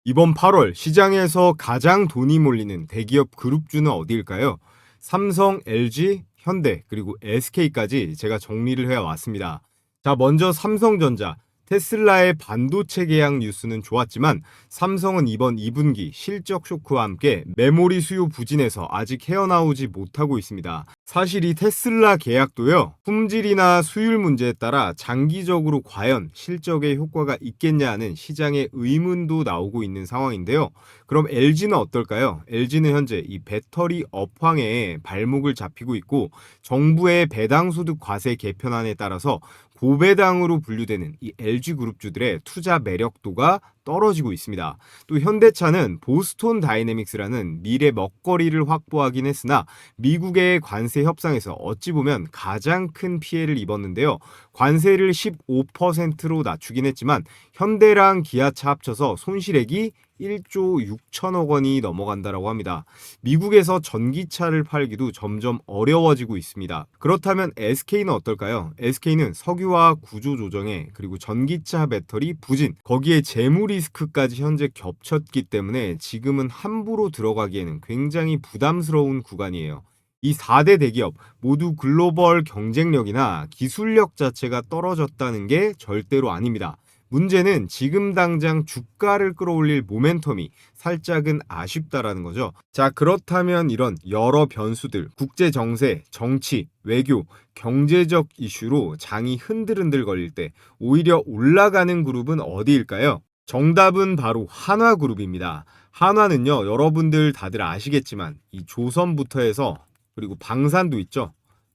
이번 8월 시장에서 가장 돈이 몰리는 대기업 그룹주는 어디일까요? 삼성, LG, 현대, 그리고 SK까지 제가 정리를 해왔습니다. 자, 먼저 삼성전자, 테슬라의 반도체 계약 뉴스는 좋았지만 삼성은 이번 2분기 실적 쇼크와 함께 메모리 수요 부진에서 아직 헤어나오지 못하고 있습니다. 사실 이 테슬라 계약도요, 품질이나 수율 문제에 따라 장기적으로 과연 실적에 효과가 있겠냐 하는 시장의 의문도 나오고 있는 상황인데요. 그럼 LG는 어떨까요? LG는 현재 이 배터리 업황에 발목을 잡히고 있고, 정부의 배당소득 과세 개편안에 따라서 고배당으로 분류되는 이 LG그룹주들의 투자 매력도가 떨어지고 있습니다. 또 현대차는 보스톤 다이내믹스라는 미래 먹거리를 확보하긴 했으나 미국의 관세 협상에서 어찌 보면 가장 큰 피해를 입었는데요. 관세를 15%로 낮추긴 했지만 현대랑 기아차 합쳐서 손실액이 1조 6천억 원이 넘어간다라고 합니다. 미국에서 전기차를 팔기도 점점 어려워지고 있습니다. 그렇다면 SK는 어떨까요? SK는 석유화 구조 조정에, 그리고 전기차 배터리 부진, 거기에 재무 리스크까지 현재 겹쳤기 때문에 지금은 함부로 들어가기에는 굉장히 부담스러운 구간이에요. 이 4대 대기업 모두 글로벌 경쟁력이나 기술력 자체가 떨어졌다는 게 절대로 아닙니다. 문제는 지금 당장 주가를 끌어올릴 모멘텀이 살짝은 아쉽다라는 거죠. 자, 그렇다면 이런 여러 변수들, 국제 정세, 정치, 외교, 경제적 이슈로 장이 흔들흔들 걸릴 때 오히려 올라가는 그룹은 어디일까요? 정답은 바로 한화그룹입니다. 한화는요, 여러분들 다들 아시겠지만 이 조선부터 해서, 그리고 방산도 있죠.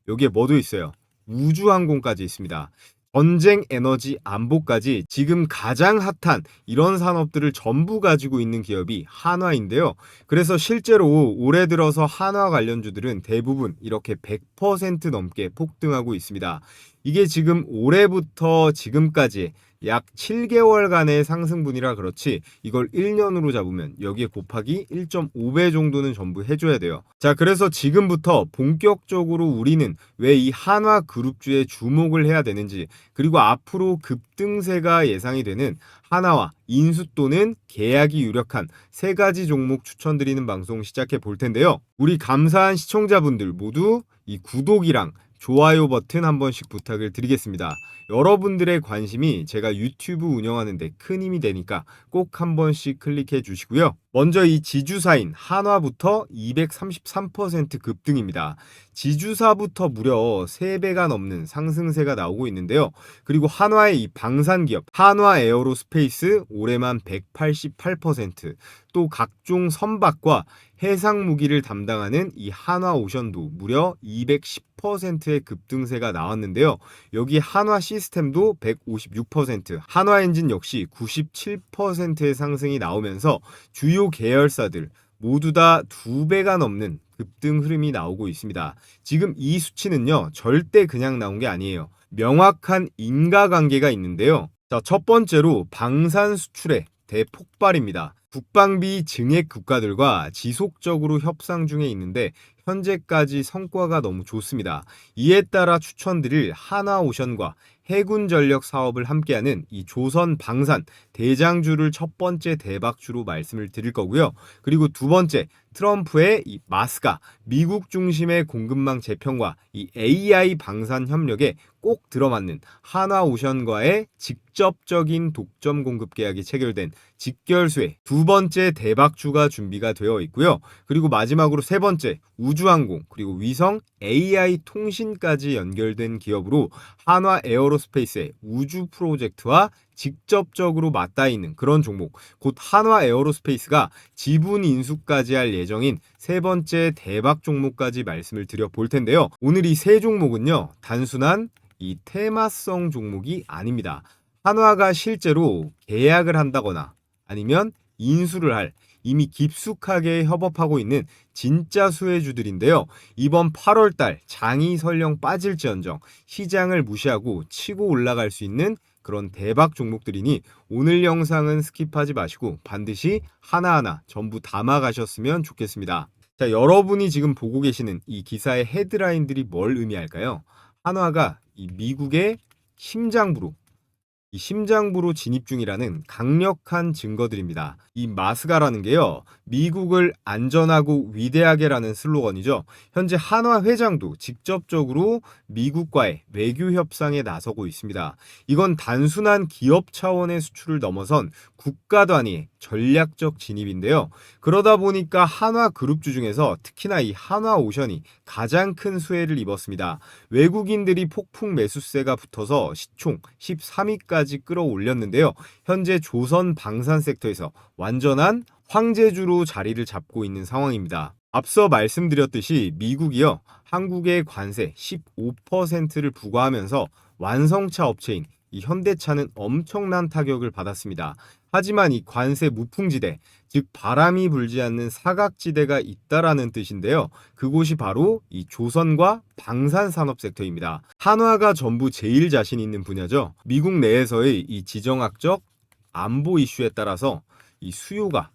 여기에 뭐도 있어요? 우주항공까지 있습니다. 전쟁, 에너지, 안보까지 지금 가장 핫한 이런 산업들을 전부 가지고 있는 기업이 한화인데요. 그래서 실제로 올해 들어서 한화 관련주들은 대부분 이렇게 100% 넘게 폭등하고 있습니다. 이게 지금 올해부터 지금까지 약 7개월간의 상승분이라 그렇지, 이걸 1년으로 잡으면 여기에 곱하기 1.5배 정도는 전부 해줘야 돼요. 자, 그래서 지금부터 본격적으로 우리는 왜 이 한화 그룹주에 주목을 해야 되는지, 그리고 앞으로 급등세가 예상이 되는 하나와 인수 또는 계약이 유력한 세 가지 종목 추천드리는 방송 시작해 볼 텐데요. 우리 감사한 시청자분들 모두 이 구독이랑 좋아요 버튼 한 번씩 부탁을 드리겠습니다. 여러분들의 관심이 제가 유튜브 운영하는데 큰 힘이 되니까 꼭 한 번씩 클릭해 주시고요. 먼저 이 지주사인 한화부터 233% 급등입니다. 지주사부터 무려 3배가 넘는 상승세가 나오고 있는데요. 그리고 한화의 이 방산기업 한화에어로스페이스 올해만 188%, 또 각종 선박과 해상 무기를 담당하는 이 한화오션도 무려 210%의 급등세가 나왔는데요. 여기 한화 시스템도 156%, 한화엔진 역시 97%의 상승이 나오면서 주요 계열사들 모두 다 2배가 넘는 급등 흐름이 나오고 있습니다. 지금 이 수치는요, 절대 그냥 나온 게 아니에요. 명확한 인과관계가 있는데요. 자, 첫 번째로 방산 수출의 대폭발입니다. 국방비 증액 국가들과 지속적으로 협상 중에 있는데 현재까지 성과가 너무 좋습니다. 이에 따라 추천드릴 하나오션과 해군 전력 사업을 함께하는 이 조선 방산 대장주를 첫 번째 대박주로 말씀을 드릴 거고요. 그리고 두 번째, 트럼프의 이 마스가 미국 중심의 공급망 재편과 이 AI 방산 협력에 꼭 들어맞는 하나오션과의 직접적인 독점 공급 계약이 체결된 직결수의 두 번째 대박주가 준비가 되어 있고요. 그리고 마지막으로 세 번째, 우주항공, 그리고 위성, AI 통신까지 연결된 기업으로 한화 에어로스페이스의 우주 프로젝트와 직접적으로 맞닿아 있는 그런 종목, 곧 한화 에어로스페이스가 지분 인수까지 할 예정인 세 번째 대박 종목까지 말씀을 드려 볼 텐데요. 오늘 이 세 종목은요, 단순한 이 테마성 종목이 아닙니다. 한화가 실제로 계약을 한다거나 아니면 인수를 할 이미 깊숙하게 협업하고 있는 진짜 수혜주들인데요. 이번 8월달 장이 설령 빠질지언정 시장을 무시하고 치고 올라갈 수 있는 그런 대박 종목들이니 오늘 영상은 스킵하지 마시고 반드시 하나하나 전부 담아가셨으면 좋겠습니다. 자, 여러분이 지금 보고 계시는 이 기사의 헤드라인들이 뭘 의미할까요? 한화가 이 미국의 심장부로 이 심장부로 진입 중이라는 강력한 증거들입니다. 이 마스가라는 게요, 미국을 안전하고 위대하게라는 슬로건이죠. 현재 한화 회장도 직접적으로 미국과의 외교 협상에 나서고 있습니다. 이건 단순한 기업 차원의 수출을 넘어선 국가 단위의 전략적 진입인데요. 그러다 보니까 한화 그룹주 중에서 특히나 이 한화 오션이 가장 큰 수혜를 입었습니다. 외국인들이 폭풍 매수세가 붙어서 시총 13위까지 끌어올렸는데요. 현재 조선 방산 섹터에서 완전한 황제주로 자리를 잡고 있는 상황입니다. 앞서 말씀드렸듯이 미국이요, 한국의 관세 15%를 부과하면서 완성차 업체인 이 현대차는 엄청난 타격을 받았습니다. 하지만 이 관세 무풍지대, 즉 바람이 불지 않는 사각지대가 있다라는 뜻인데요. 그곳이 바로 이 조선과 방산산업 섹터입니다. 한화가 전부 제일 자신 있는 분야죠. 미국 내에서의 이 지정학적 안보 이슈에 따라서 이 수요가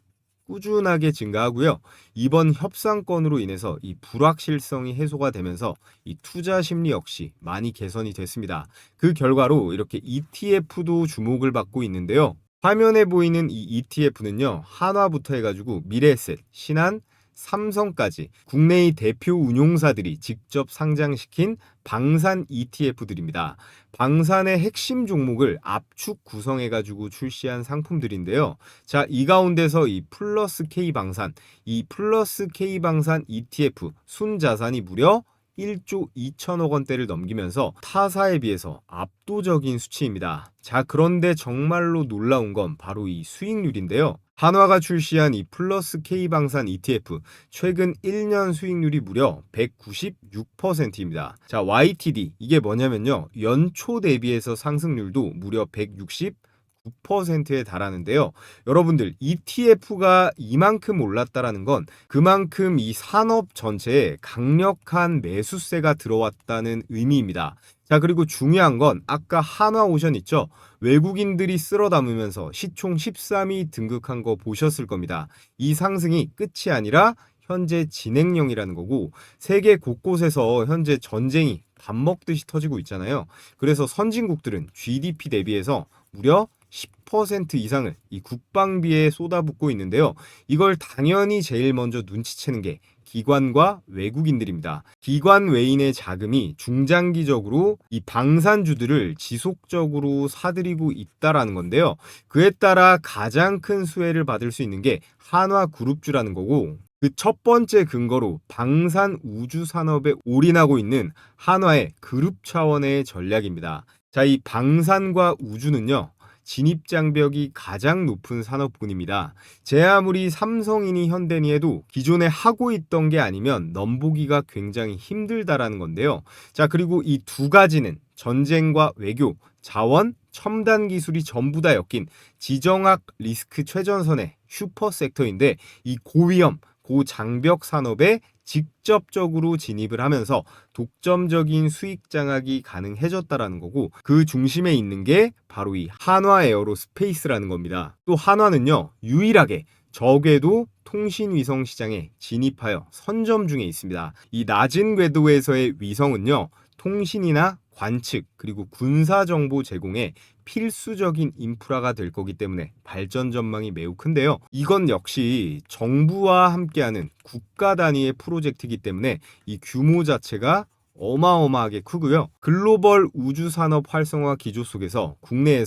꾸준하게 증가하고요. 이번 협상건으로 인해서 이 불확실성이 해소가 되면서 이 투자 심리 역시 많이 개선이 됐습니다. 그 결과로 이렇게 ETF도 주목을 받고 있는데요. 화면에 보이는 이 ETF는요, 한화부터 해가지고 미래에셋, 신한, 삼성까지 국내의 대표 운용사들이 직접 상장시킨 방산 ETF들입니다. 방산의 핵심 종목을 압축 구성해가지고 출시한 상품들인데요. 자, 이 가운데서 이 플러스 K방산, 이 플러스 K방산 ETF 순자산이 무려 1조 2천억 원대를 넘기면서 타사에 비해서 압도적인 수치입니다. 자, 그런데 정말로 놀라운 건 바로 이 수익률인데요. 한화가 출시한 이 플러스 K방산 ETF 최근 1년 수익률이 무려 196%입니다. 자, YTD 이게 뭐냐면요, 연초 대비해서 상승률도 무려 169%에 달하는데요. 여러분들, ETF가 이만큼 올랐다라는 건 그만큼 이 산업 전체에 강력한 매수세가 들어왔다는 의미입니다. 자, 그리고 중요한 건 아까 한화오션 있죠? 외국인들이 쓸어 담으면서 시총 13위 등극한 거 보셨을 겁니다. 이 상승이 끝이 아니라 현재 진행형이라는 거고, 세계 곳곳에서 현재 전쟁이 밥 먹듯이 터지고 있잖아요. 그래서 선진국들은 GDP 대비해서 무려 10% 이상을 이 국방비에 쏟아붓고 있는데요. 이걸 당연히 제일 먼저 눈치채는 게 기관과 외국인들입니다. 기관 외인의 자금이 중장기적으로 이 방산주들을 지속적으로 사들이고 있다라는 건데요. 그에 따라 가장 큰 수혜를 받을 수 있는 게 한화그룹주라는 거고, 그 첫 번째 근거로 방산 우주 산업에 올인하고 있는 한화의 그룹 차원의 전략입니다. 자, 이 방산과 우주는요, 진입장벽이 가장 높은 산업군입니다. 제 아무리 삼성이니 현대니 해도 기존에 하고 있던 게 아니면 넘보기가 굉장히 힘들다라는 건데요. 자, 그리고 이 두 가지는 전쟁과 외교, 자원, 첨단 기술이 전부 다 엮인 지정학 리스크 최전선의 슈퍼 섹터인데, 이 고위험, 고장벽 산업에 직접적으로 진입을 하면서 독점적인 수익 장악이 가능해졌다라는 거고, 그 중심에 있는 게 바로 이 한화 에어로스페이스라는 겁니다. 또 한화는요, 유일하게 저궤도 통신 위성 시장에 진입하여 선점 중에 있습니다. 이 낮은 궤도에서의 위성은요, 통신이나 관측 그리고 군사 정보 제공에 필수적인 인프라가 될 거기 때문에 발전 전망이 매우 큰데요. 이건 역시 정부와 함께하는 국가 단위의 프로젝트이기 때문에 이 규모 자체가 어마어마하게 크고요. 글로벌 우주 산업 활성화 기조 속에서 국내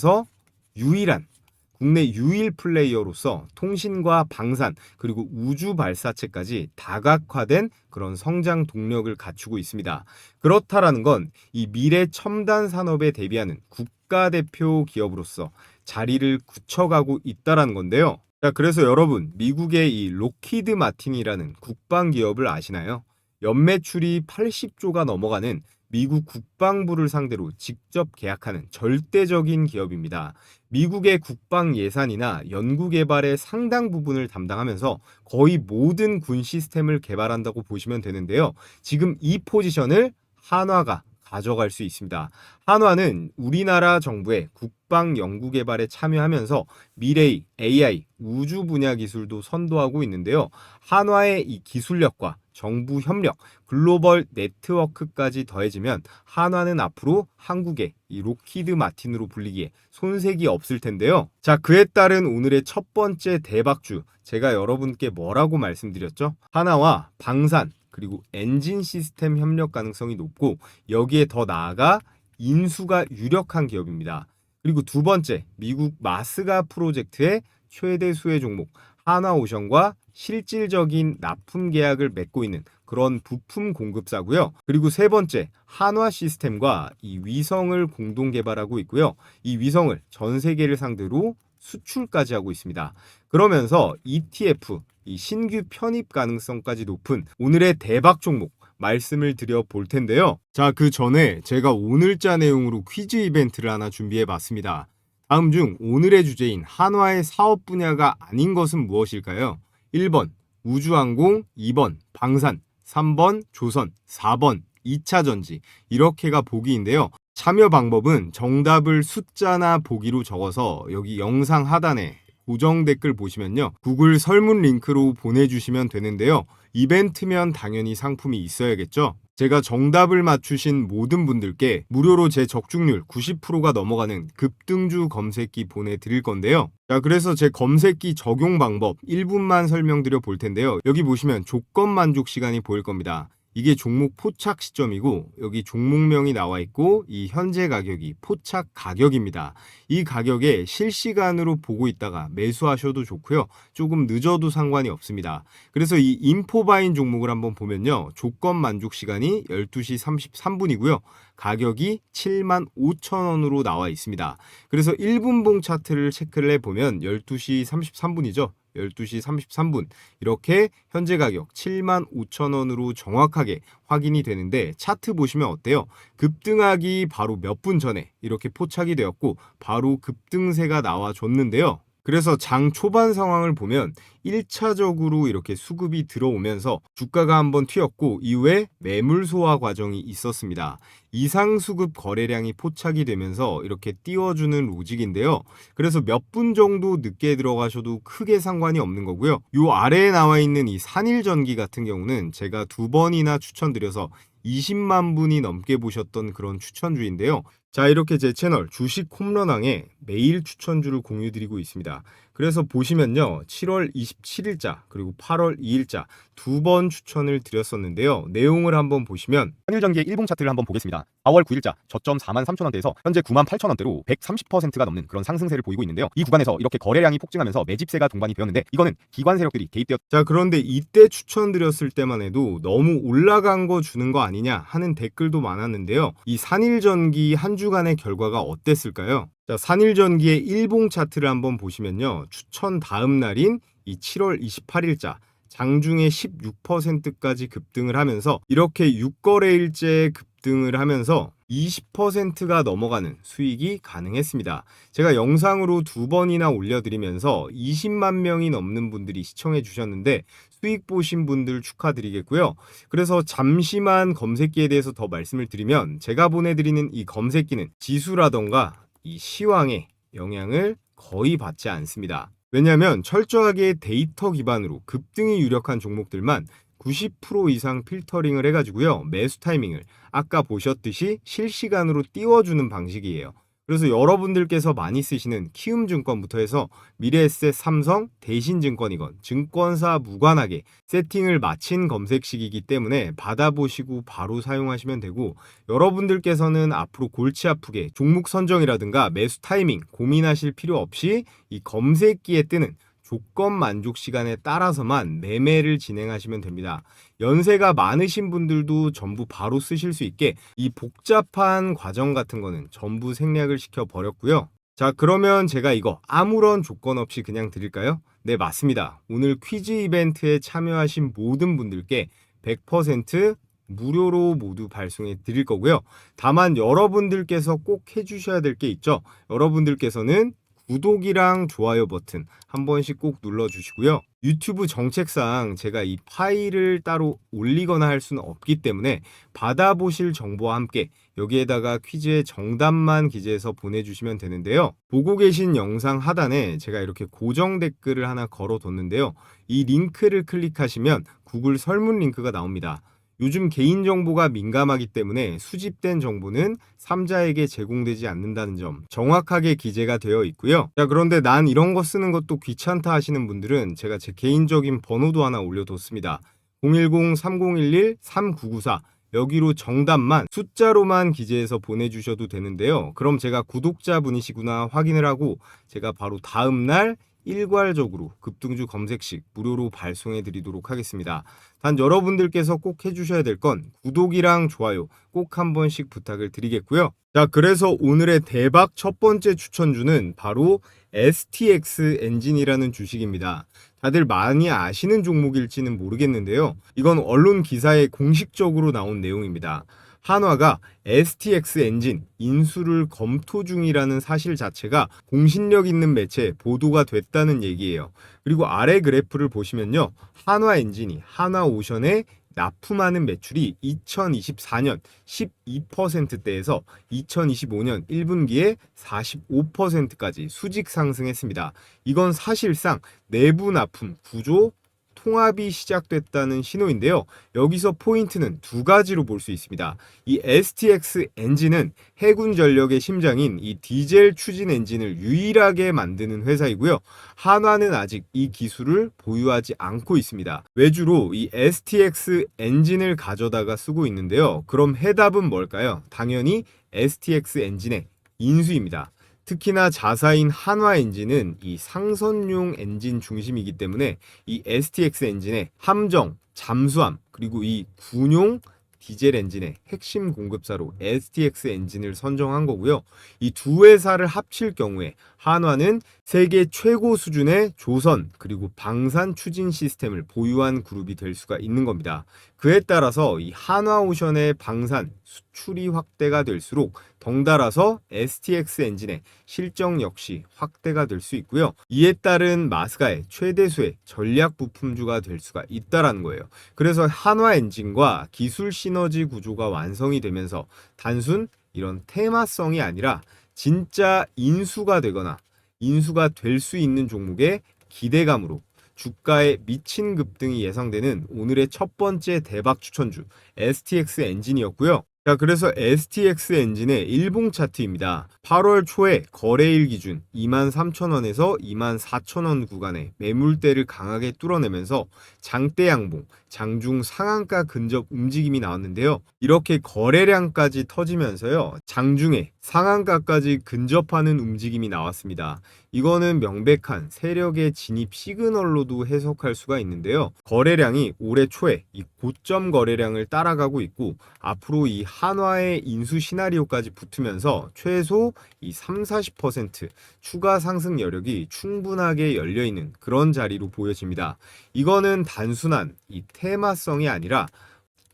유일 플레이어로서 통신과 방산 그리고 우주 발사체까지 다각화된 그런 성장 동력을 갖추고 있습니다. 그렇다라는 건 이 미래 첨단 산업에 대비하는 국가대표 기업으로서 자리를 굳혀가고 있다라는 건데요. 자, 그래서 여러분, 미국의 이 록히드 마틴이라는 국방 기업을 아시나요? 연매출이 80조가 넘어가는 미국 국방부를 상대로 직접 계약하는 절대적인 기업입니다. 미국의 국방 예산이나 연구 개발의 상당 부분을 담당하면서 거의 모든 군 시스템을 개발한다고 보시면 되는데요. 지금 이 포지션을 한화가 가져갈 수 있습니다. 한화는 우리나라 정부의 국방 연구 개발에 참여하면서 미래의 AI, 우주 분야 기술도 선도하고 있는데요. 한화의 이 기술력과 정부 협력, 글로벌 네트워크까지 더해지면 한화는 앞으로 한국의 이 로키드 마틴으로 불리기에 손색이 없을 텐데요. 자, 그에 따른 오늘의 첫 번째 대박주, 제가 여러분께 뭐라고 말씀드렸죠? 한화와 방산 그리고 엔진 시스템 협력 가능성이 높고 여기에 더 나아가 인수가 유력한 기업입니다. 그리고 두 번째, 미국 마스가 프로젝트의 최대 수혜 종목 한화오션과 실질적인 납품 계약을 맺고 있는 그런 부품 공급사고요. 그리고 세 번째, 한화 시스템과 이 위성을 공동 개발하고 있고요. 이 위성을 전 세계를 상대로 수출까지 하고 있습니다. 그러면서 ETF, 이 신규 편입 가능성까지 높은 오늘의 대박 종목 말씀을 드려 볼 텐데요. 자, 그 전에 제가 오늘자 내용으로 퀴즈 이벤트를 하나 준비해 봤습니다. 다음 중 오늘의 주제인 한화의 사업 분야가 아닌 것은 무엇일까요? 1번 우주항공, 2번 방산, 3번 조선, 4번 2차 전지. 이렇게가 보기인데요. 참여 방법은 정답을 숫자나 보기로 적어서 여기 영상 하단에 고정 댓글 보시면요, 구글 설문 링크로 보내주시면 되는데요. 이벤트면 당연히 상품이 있어야겠죠. 제가 정답을 맞추신 모든 분들께 무료로 제 적중률 90%가 넘어가는 급등주 검색기 보내드릴 건데요. 자, 그래서 제 검색기 적용 방법 1분만 설명드려 볼 텐데요. 여기 보시면 조건 만족 시간이 보일 겁니다. 이게 종목 포착 시점이고 여기 종목명이 나와 있고 이 현재 가격이 포착 가격입니다. 이 가격에 실시간으로 보고 있다가 매수하셔도 좋고요. 조금 늦어도 상관이 없습니다. 그래서 이 인포바인 종목을 한번 보면요. 조건 만족 시간이 12시 33분이고요. 가격이 75,000원으로 나와 있습니다. 그래서 1분봉 차트를 체크를 해보면 12시 33분이죠. 12시 33분 이렇게 현재 가격 75,000원으로 정확하게 확인이 되는데 차트 보시면 어때요? 급등하기 바로 몇 분 전에 이렇게 포착이 되었고 바로 급등세가 나와줬는데요. 그래서 장 초반 상황을 보면 1차적으로 이렇게 수급이 들어오면서 주가가 한번 튀었고 이후에 매물 소화 과정이 있었습니다. 이상 수급 거래량이 포착이 되면서 이렇게 띄워주는 로직인데요. 그래서 몇 분 정도 늦게 들어가셔도 크게 상관이 없는 거고요. 요 아래에 나와 있는 이 산일전기 같은 경우는 제가 2번이나 추천드려서 20만 분이 넘게 보셨던 그런 추천주인데요. 자, 이렇게 제 채널 주식 홈런왕에 매일 추천주를 공유드리고 있습니다. 그래서 보시면요, 7월 27일자 그리고 8월 2일자 두 번 추천을 드렸었는데요. 내용을 한번 보시면 한일전기의 일봉 차트를 한번 보겠습니다. 4월 9일자 저점 43,000원대에서 현재 98,000원대로 130%가 넘는 그런 상승세를 보이고 있는데요. 이 구간에서 이렇게 거래량이 폭증하면서 매집세가 동반이 되었는데 이거는 기관 세력들이 개입되었. 자, 그런데 이때 추천드렸을 때만 해도 너무 올라간 거 주는 거 아니냐 하는 댓글도 많았는데요. 이 산일전기 한 주간의 결과가 어땠을까요? 자, 산일전기의 일봉 차트를 한번 보시면요. 추천 다음 날인 이 7월 28일자 장중에 16%까지 급등을 하면서 이렇게 6거래일째 급등을 하면서 20%가 넘어가는 수익이 가능했습니다. 제가 영상으로 2번이나 올려드리면서 20만 명이 넘는 분들이 시청해 주셨는데 수익 보신 분들 축하드리겠고요. 그래서 잠시만 검색기에 대해서 더 말씀을 드리면 제가 보내드리는 이 검색기는 지수라던가 이 시황의 영향을 거의 받지 않습니다. 왜냐하면 철저하게 데이터 기반으로 급등이 유력한 종목들만 90% 이상 필터링을 해가지고요. 매수 타이밍을 아까 보셨듯이 실시간으로 띄워주는 방식이에요. 그래서 여러분들께서 많이 쓰시는 키움증권부터 해서 미래에셋, 삼성, 대신증권이건 증권사 무관하게 세팅을 마친 검색식이기 때문에 받아보시고 바로 사용하시면 되고, 여러분들께서는 앞으로 골치 아프게 종목 선정이라든가 매수 타이밍 고민하실 필요 없이 이 검색기에 뜨는 조건 만족 시간에 따라서만 매매를 진행하시면 됩니다. 연세가 많으신 분들도 전부 바로 쓰실 수 있게 이 복잡한 과정 같은 거는 전부 생략을 시켜 버렸고요. 자, 그러면 제가 이거 아무런 조건 없이 그냥 드릴까요? 네, 맞습니다. 오늘 퀴즈 이벤트에 참여하신 모든 분들께 100% 무료로 모두 발송해 드릴 거고요. 다만 여러분들께서 꼭 해주셔야 될 게 있죠. 여러분들께서는 구독이랑 좋아요 버튼 한 번씩 꼭 눌러주시고요. 유튜브 정책상 제가 이 파일을 따로 올리거나 할 수는 없기 때문에 받아보실 정보와 함께 여기에다가 퀴즈의 정답만 기재해서 보내주시면 되는데요. 보고 계신 영상 하단에 제가 이렇게 고정 댓글을 하나 걸어뒀는데요. 이 링크를 클릭하시면 구글 설문 링크가 나옵니다. 요즘 개인정보가 민감하기 때문에 수집된 정보는 3자에게 제공되지 않는다는 점 정확하게 기재가 되어 있고요. 자, 그런데 난 이런 거 쓰는 것도 귀찮다 하시는 분들은 제가 제 개인적인 번호도 하나 올려뒀습니다. 010-3011-3994 여기로 정답만 숫자로만 기재해서 보내주셔도 되는데요. 그럼 제가 구독자분이시구나 확인을 하고 제가 바로 다음날 일괄적으로 급등주 검색식 무료로 발송해 드리도록 하겠습니다. 단 여러분들께서 꼭 해주셔야 될 건 구독이랑 좋아요 꼭 한 번씩 부탁을 드리겠고요. 자, 그래서 오늘의 대박 첫 번째 추천주는 바로 STX 엔진이라는 주식입니다. 다들 많이 아시는 종목일지는 모르겠는데요. 이건 언론 기사에 공식적으로 나온 내용입니다. 한화가 STX 엔진 인수를 검토 중이라는 사실 자체가 공신력 있는 매체에 보도가 됐다는 얘기예요. 그리고 아래 그래프를 보시면요. 한화 엔진이 한화오션에 납품하는 매출이 2024년 12%대에서 2025년 1분기에 45%까지 수직 상승했습니다. 이건 사실상 내부 납품 구조 통합이 시작됐다는 신호인데요. 여기서 포인트는 두 가지로 볼 수 있습니다. 이 STX 엔진은 해군 전력의 심장인 이 디젤 추진 엔진을 유일하게 만드는 회사이고요. 한화는 아직 이 기술을 보유하지 않고 있습니다. 외주로 이 STX 엔진을 가져다가 쓰고 있는데요. 그럼 해답은 뭘까요? 당연히 STX 엔진의 인수입니다. 특히나 자사인 한화 엔진은 이 상선용 엔진 중심이기 때문에 이 STX 엔진의 함정, 잠수함, 그리고 이 군용 디젤 엔진의 핵심 공급사로 STX 엔진을 선정한 거고요. 이 두 회사를 합칠 경우에 한화는 세계 최고 수준의 조선 그리고 방산 추진 시스템을 보유한 그룹이 될 수가 있는 겁니다. 그에 따라서 이 한화오션의 방산 수출이 확대가 될수록 덩달아서 STX 엔진의 실적 역시 확대가 될 수 있고요. 이에 따른 마스가의 최대수의 전략 부품주가 될 수가 있다라는 거예요. 그래서 한화 엔진과 기술 시너지 구조가 완성이 되면서 단순 이런 테마성이 아니라 진짜 인수가 되거나 인수가 될 수 있는 종목의 기대감으로 주가에 미친 급등이 예상되는 오늘의 첫 번째 대박 추천주 STX 엔진이었고요. 자, 그래서 STX 엔진의 일봉 차트입니다. 8월 초에 거래일 기준 23,000원에서 24,000원 구간에 매물대를 강하게 뚫어내면서 장대 양봉, 장중 상한가 근접 움직임이 나왔는데요. 이렇게 거래량까지 터지면서요. 장중에 상한가까지 근접하는 움직임이 나왔습니다. 이거는 명백한 세력의 진입 시그널로도 해석할 수가 있는데요. 거래량이 올해 초에 이 고점 거래량을 따라가고 있고 앞으로 이 한화의 인수 시나리오까지 붙으면서 최소 이 30-40% 추가 상승 여력이 충분하게 열려있는 그런 자리로 보여집니다. 이거는 단순한 이 테마성이 아니라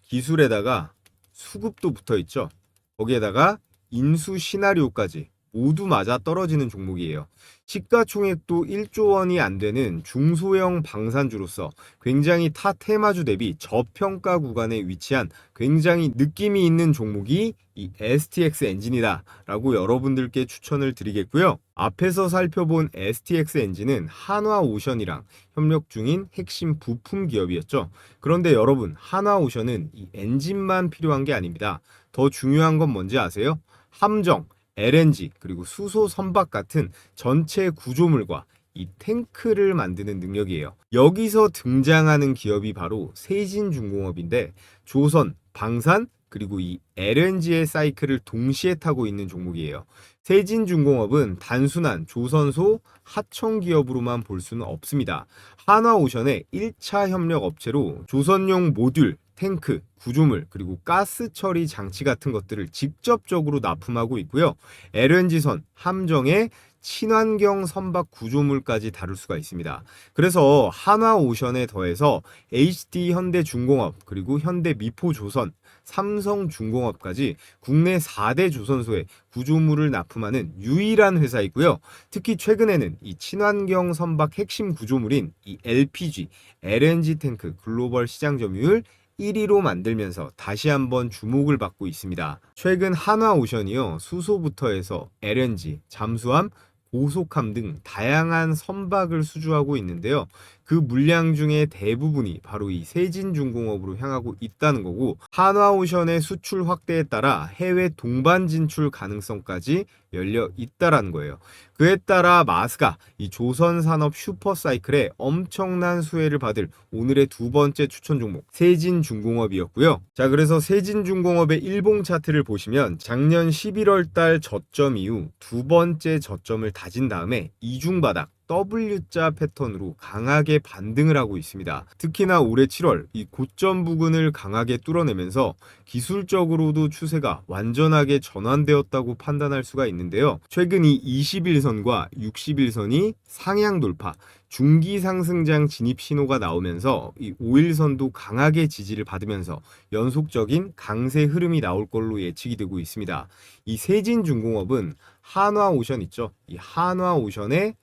기술에다가 수급도 붙어있죠. 거기에다가 인수 시나리오까지 모두 맞아 떨어지는 종목이에요. 시가총액도 1조 원이 안 되는 중소형 방산주로서 굉장히 타 테마주 대비 저평가 구간에 위치한 굉장히 느낌이 있는 종목이 이 STX 엔진이다 라고 여러분들께 추천을 드리겠고요. 앞에서 살펴본 STX 엔진은 한화오션이랑 협력 중인 핵심 부품 기업이었죠. 그런데 여러분, 한화오션은 이 엔진만 필요한 게 아닙니다. 더 중요한 건 뭔지 아세요? 함정, LNG 그리고 수소 선박 같은 전체 구조물과 이 탱크를 만드는 능력이에요. 여기서 등장하는 기업이 바로 세진중공업인데 조선, 방산 그리고 이 LNG의 사이클을 동시에 타고 있는 종목이에요. 세진중공업은 단순한 조선소 하청 기업으로만 볼 수는 없습니다. 한화오션의 1차 협력 업체로 조선용 모듈, 탱크, 구조물, 그리고 가스 처리 장치 같은 것들을 직접적으로 납품하고 있고요. LNG선, 함정에 친환경 선박 구조물까지 다룰 수가 있습니다. 그래서 한화오션에 더해서 HD 현대중공업 그리고 현대미포조선 삼성중공업까지 국내 4대 조선소에 구조물을 납품하는 유일한 회사이고요. 특히 최근에는 이 친환경 선박 핵심 구조물인 이 LPG, LNG 탱크 글로벌 시장 점유율 1위로 만들면서 다시 한번 주목을 받고 있습니다. 최근 한화오션이요, 수소부터 해서 LNG, 잠수함, 고속함 등 다양한 선박을 수주하고 있는데요. 그 물량 중에 대부분이 바로 이 세진중공업으로 향하고 있다는 거고, 한화오션의 수출 확대에 따라 해외 동반 진출 가능성까지 열려 있다라는 거예요. 그에 따라 마스가 이 조선산업 슈퍼사이클에 엄청난 수혜를 받을 오늘의 두 번째 추천 종목 세진중공업이었고요. 자, 그래서 세진중공업의 일봉 차트를 보시면 작년 11월 달 저점 이후 두 번째 저점을 다진 다음에 이중바닥 W자 패턴으로 강하게 반등을 하고 있습니다. 특히나 올해 7월 이 고점 부근을 강하게 뚫어내면서 기술적으로도 추세가 완전하게 전환되었다고 판단할 수가 있는데요. 최근 이 21선과 61선이 상향 돌파, 중기 상승장 진입 신호가 나오면서 이 5일선도 강하게 지지를 받으면서 연속적인 강세 흐름이 나올 걸로 예측이 되고 있습니다. 이 세진중공업은 한화오션 있죠. 이 한화오션의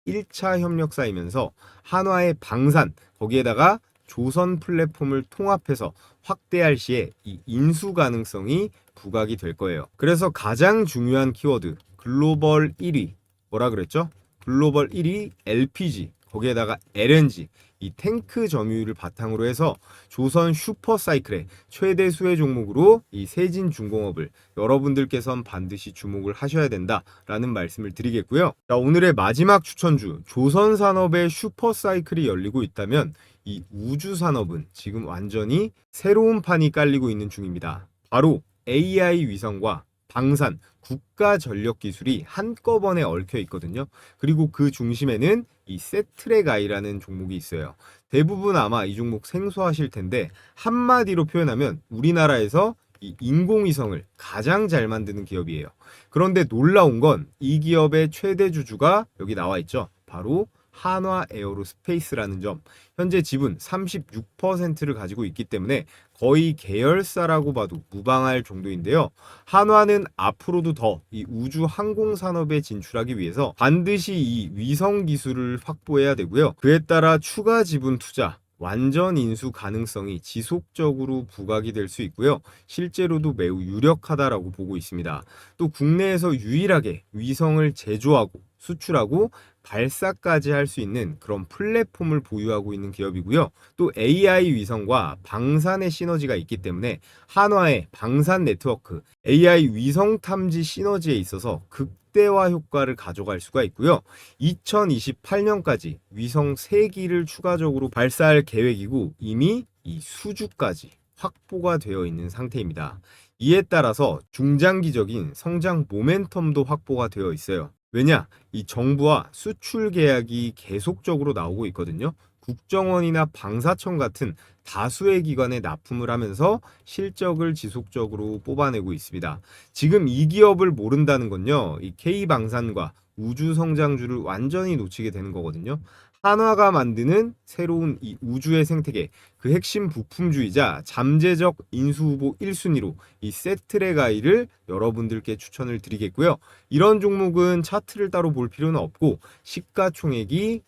1차 협력사이면서 한화의 방산, 거기에다가 조선 플랫폼을 통합해서 확대할 시에 이 인수 가능성이 부각이 될 거예요. 그래서 가장 중요한 키워드 글로벌 1위 뭐라 그랬죠? 글로벌 1위 LPG, 거기에다가 LNG, 이 탱크 점유율을 바탕으로 해서 조선 슈퍼사이클의 최대 수혜 종목으로 이 세진중공업을 여러분들께선 반드시 주목을 하셔야 된다라는 말씀을 드리겠고요. 자, 오늘의 마지막 추천주 조선산업의 슈퍼사이클이 열리고 있다면 이 우주산업은 지금 완전히 새로운 판이 깔리고 있는 중입니다. 바로 AI 위성과 방산, 국가 전력 기술이 한꺼번에 얽혀 있거든요. 그리고 그 중심에는 이 세트랙아이라는 종목이 있어요. 대부분 아마 이 종목 생소하실 텐데 한마디로 표현하면 우리나라에서 이 인공위성을 가장 잘 만드는 기업이에요. 그런데 놀라운 건 이 기업의 최대 주주가 여기 나와 있죠. 바로 한화 에어로스페이스라는 점. 현재 지분 36%를 가지고 있기 때문에 거의 계열사라고 봐도 무방할 정도인데요. 한화는 앞으로도 더 이 우주 항공 산업에 진출하기 위해서 반드시 이 위성 기술을 확보해야 되고요. 그에 따라 추가 지분 투자, 완전 인수 가능성이 지속적으로 부각이 될 수 있고요. 실제로도 매우 유력하다라고 보고 있습니다. 또 국내에서 유일하게 위성을 제조하고 수출하고 발사까지 할 수 있는 그런 플랫폼을 보유하고 있는 기업이고요. 또 AI 위성과 방산의 시너지가 있기 때문에 한화의 방산 네트워크, AI 위성 탐지 시너지에 있어서 극대화 효과를 가져갈 수가 있고요. 2028년까지 위성 3기를 추가적으로 발사할 계획이고 이미 이 수주까지 확보가 되어 있는 상태입니다. 이에 따라서 중장기적인 성장 모멘텀도 확보가 되어 있어요. 왜냐? 이 정부와 수출 계약이 계속적으로 나오고 있거든요. 국정원이나 방사청 같은 다수의 기관에 납품을 하면서 실적을 지속적으로 뽑아내고 있습니다. 지금 이 기업을 모른다는 건요, 이 K방산과 우주 성장주를 완전히 놓치게 되는 거거든요. 한화가 만드는 새로운 이 우주의 생태계, 그 핵심 부품주이자 잠재적 인수 후보 1순위로 이 세트랙아이를 여러분들께 추천을 드리겠고요. 이런 종목은 차트를 따로 볼 필요는 없고 시가총액이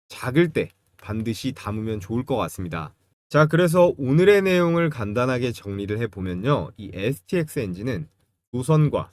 작을 때 반드시 담으면 좋을 것 같습니다. 자, 그래서 오늘의 내용을 간단하게 정리를 해보면요. 이 STX 엔진은 조선과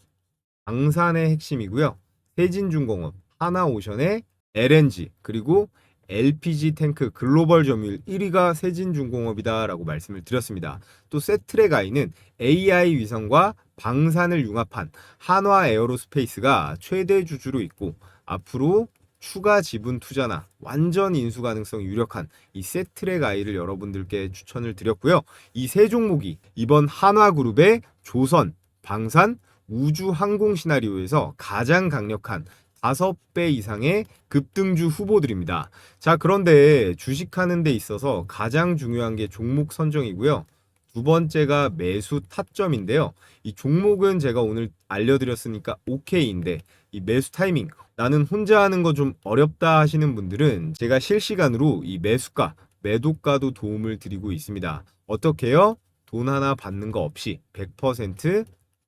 방산의 핵심이고요. 세진중공업, 한화오션의 LNG, 그리고 LPG 탱크 글로벌 점유율 1위가 세진중공업이다라고 말씀을 드렸습니다. 또 세트랙아이는 AI 위성과 방산을 융합한 한화 에어로스페이스가 최대 주주로 있고 앞으로 추가 지분 투자나 완전 인수 가능성 유력한 이 세트랙아이를 여러분들께 추천을 드렸고요. 이 세 종목이 이번 한화그룹의 조선, 방산, 우주 항공 시나리오에서 가장 강력한 5배 이상의 급등주 후보들입니다. 자, 그런데 주식하는 데 있어서 가장 중요한 게 종목 선정이고요. 두 번째가 매수 타점인데요. 이 종목은 제가 오늘 알려드렸으니까 오케이인데 이 매수 타이밍, 나는 혼자 하는 거 좀 어렵다 하시는 분들은 제가 실시간으로 이 매수가, 매도가도 도움을 드리고 있습니다. 어떻게요? 돈 하나 받는 거 없이 100%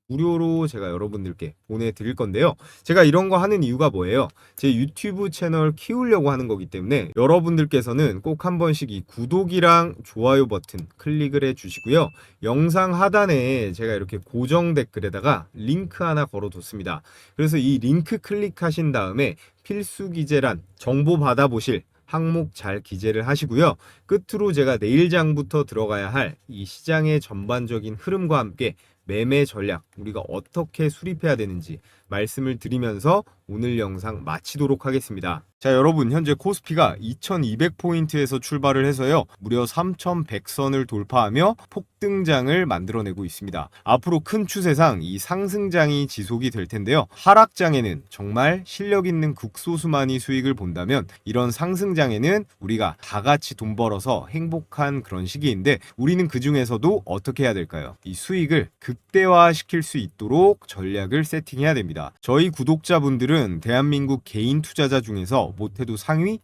무료로 제가 여러분들께 보내드릴 건데요. 제가 이런 거 하는 이유가 뭐예요? 제 유튜브 채널 키우려고 하는 거기 때문에 여러분들께서는 꼭 한 번씩 이 구독이랑 좋아요 버튼 클릭을 해 주시고요. 영상 하단에 제가 이렇게 고정 댓글에다가 링크 하나 걸어뒀습니다. 그래서 이 링크 클릭하신 다음에 필수 기재란 정보 받아보실 항목 잘 기재를 하시고요. 끝으로 제가 내일장부터 들어가야 할 이 시장의 전반적인 흐름과 함께 매매 전략 우리가 어떻게 수립해야 되는지 말씀을 드리면서 오늘 영상 마치도록 하겠습니다. 자, 여러분 현재 코스피가 2200포인트에서 출발을 해서요. 무려 3100선을 돌파하며 폭등장을 만들어내고 있습니다. 앞으로 큰 추세상 이 상승장이 지속이 될 텐데요. 하락장에는 정말 실력 있는 극소수만이 수익을 본다면 이런 상승장에는 우리가 다 같이 돈 벌어서 행복한 그런 시기인데 우리는 그 중에서도 어떻게 해야 될까요? 이 수익을 극대화시킬 수 있도록 전략을 세팅해야 됩니다. 저희 구독자분들은 대한민국 개인 투자자 중에서 못해도 상위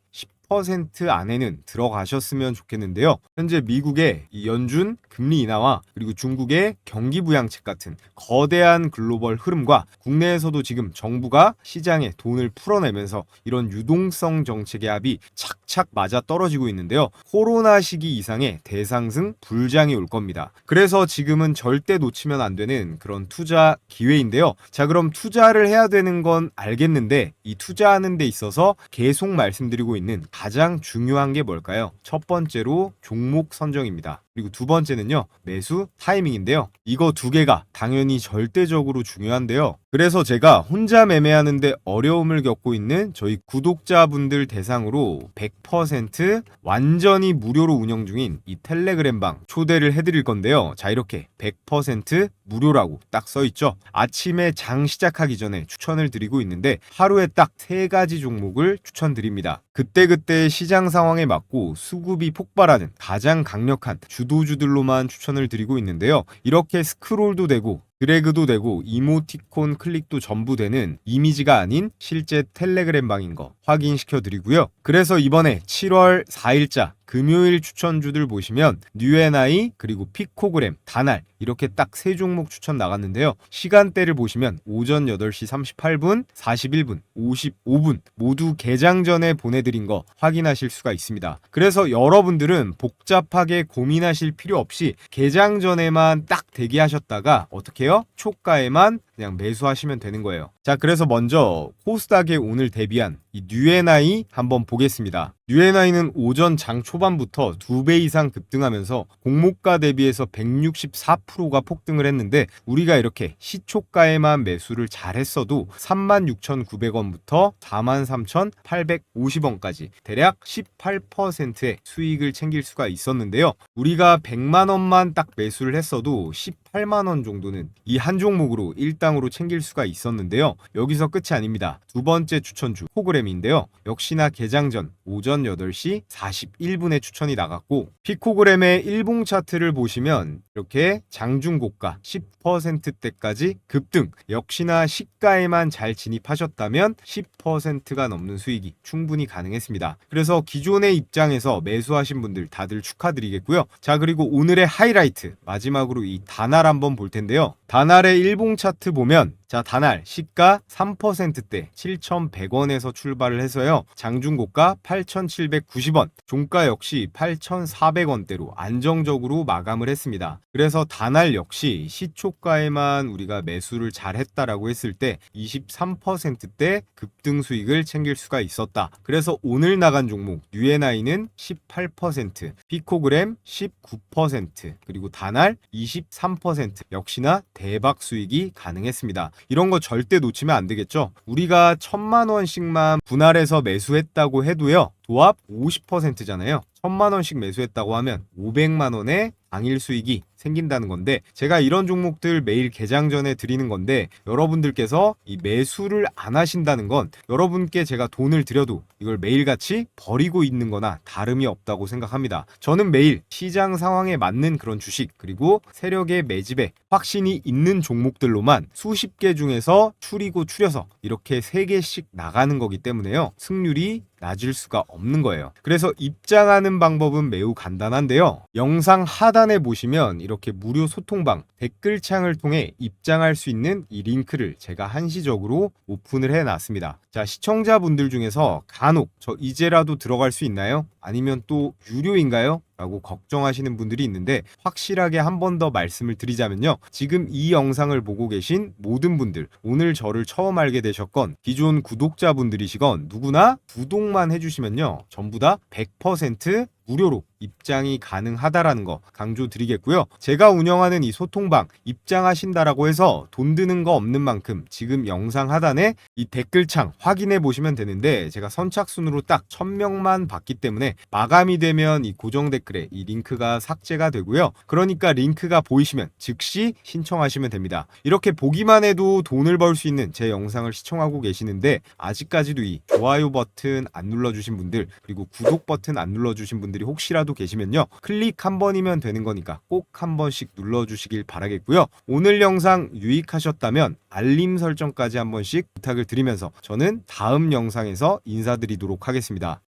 10% 안에는 들어가셨으면 좋겠는데요. 현재 미국의 이 연준 금리 인하와 그리고 중국의 경기 부양책 같은 거대한 글로벌 흐름과 국내에서도 지금 정부가 시장에 돈을 풀어내면서 이런 유동성 정책의 합이 착착 맞아 떨어지고 있는데요. 코로나 시기 이상의 대상승 불장이 올 겁니다. 그래서 지금은 절대 놓치면 안 되는 그런 투자 기회인데요. 자, 그럼 투자를 해야 되는 건 알겠는데 이 투자하는 데 있어서 계속 말씀드리고 있는 가장 중요한 게 뭘까요? 첫 번째로 종목 선정입니다. 그리고 두 번째는요, 매수 타이밍인데요. 이거 두 개가 당연히 절대적으로 중요한데요. 그래서 제가 혼자 매매하는데 어려움을 겪고 있는 저희 구독자분들 대상으로 100% 완전히 무료로 운영 중인 이 텔레그램 방 초대를 해드릴 건데요. 자, 이렇게 100% 무료라고 딱 써있죠. 아침에 장 시작하기 전에 추천을 드리고 있는데 하루에 딱 3가지 종목을 추천드립니다. 그때그때 시장 상황에 맞고 수급이 폭발하는 가장 강력한 주도주들로만 추천을 드리고 있는데요. 이렇게 스크롤도 되고 드래그도 되고 이모티콘 클릭도 전부 되는 이미지가 아닌 실제 텔레그램 방인 거 확인시켜 드리고요. 그래서 이번에 7월 4일자 금요일 추천주들 보시면 뉴에나이 그리고 피코그램, 다날 이렇게 딱 3종목 추천 나갔는데요. 시간대를 보시면 오전 8시 38분, 41분, 55분 모두 개장 전에 보내드린 거 확인하실 수가 있습니다. 그래서 여러분들은 복잡하게 고민하실 필요 없이 개장 전에만 딱 대기하셨다가 어떻게 해요? 초가에만 그냥 매수하시면 되는 거예요. 자, 그래서 먼저 코스닥에 오늘 대비한 이 뉴에나이 한번 보겠습니다. 뉴에나이는 오전 장 초반부터 2배 이상 급등하면서 공모가 대비해서 164%가 폭등을 했는데 우리가 이렇게 시초가에만 매수를 잘 했어도 36,900원부터 43,850원까지 대략 18%의 수익을 챙길 수가 있었는데요. 우리가 100만 원만 딱 매수를 했어도 18만 원 정도는 이 한 종목으로 일당으로 챙길 수가 있었는데요. 여기서 끝이 아닙니다. 두 번째 추천주 피코그램인데요. 역시나 개장 전 오전 8시 41분에 추천이 나갔고 피코그램의 일봉 차트를 보시면 이렇게 장중고가 10%대까지 급등, 역시나 시가에만 잘 진입하셨다면 10%가 넘는 수익이 충분히 가능했습니다. 그래서 기존의 입장에서 매수하신 분들 다들 축하드리겠고요. 자, 그리고 오늘의 하이라이트 마지막으로 이 다날 한번 볼 텐데요. 다날의 일봉 차트 보면 자, 다날 시가 3%대 7,100원에서 출발을 해서요. 장중고가 8,790원, 종가 역시 8,400원대로 안정적으로 마감을 했습니다. 그래서 다날 역시 시초가에만 우리가 매수를 잘 했다라고 했을 때 23%대 급등 수익을 챙길 수가 있었다. 그래서 오늘 나간 종목 뉴에나이는 18%, 피코그램 19%, 그리고 다날 23% 역시나 대박 수익이 가능했습니다. 이런 거 절대 놓치면 안 되겠죠. 우리가 1,000만 원씩만 분할해서 매수했다고 해도요. 도합 50%잖아요. 1,000만 원씩 매수했다고 하면 500만 원의 당일 수익이 생긴다는 건데 제가 이런 종목들 매일 개장 전에 드리는 건데 여러분들께서 이 매수를 안 하신다는 건 여러분께 제가 돈을 드려도 이걸 매일같이 버리고 있는 거나 다름이 없다고 생각합니다. 저는 매일 시장 상황에 맞는 그런 주식 그리고 세력의 매집에 확신이 있는 종목들로만 수십 개 중에서 추려서 이렇게 3개씩 나가는 거기 때문에요. 승률이 낮을 수가 없는 거예요. 그래서 입장하는 방법은 매우 간단한데요. 영상 하단에 보시면 이렇게 이렇게 무료 소통방 댓글창을 통해 입장할 수 있는 이 링크를 제가 한시적으로 오픈을 해놨습니다. 자, 시청자분들 중에서 간혹 저 이제라도 들어갈 수 있나요? 아니면 또 유료인가요? 라고 걱정하시는 분들이 있는데 확실하게 한 번 더 말씀을 드리자면요. 지금 이 영상을 보고 계신 모든 분들, 오늘 저를 처음 알게 되셨건 기존 구독자분들이시건 누구나 구독만 해주시면요. 전부 다 100% 무료로 입장이 가능하다라는 거 강조드리겠고요. 제가 운영하는 이 소통방 입장하신다라고 해서 돈 드는 거 없는 만큼 지금 영상 하단에 이 댓글창 확인해 보시면 되는데 제가 선착순으로 딱 1000명만 받기 때문에 마감이 되면 이 고정 댓글에 이 링크가 삭제가 되고요. 그러니까 링크가 보이시면 즉시 신청하시면 됩니다. 이렇게 보기만 해도 돈을 벌 수 있는 제 영상을 시청하고 계시는데 아직까지도 이 좋아요 버튼 안 눌러주신 분들 그리고 구독 버튼 안 눌러주신 분들이 혹시라도 계시면요. 클릭 한 번이면 되는 거니까 꼭 한 번씩 눌러주시길 바라겠고요. 오늘 영상 유익하셨다면 알림 설정까지 한 번씩 부탁을 드리면서 저는 다음 영상에서 인사드리도록 하겠습니다.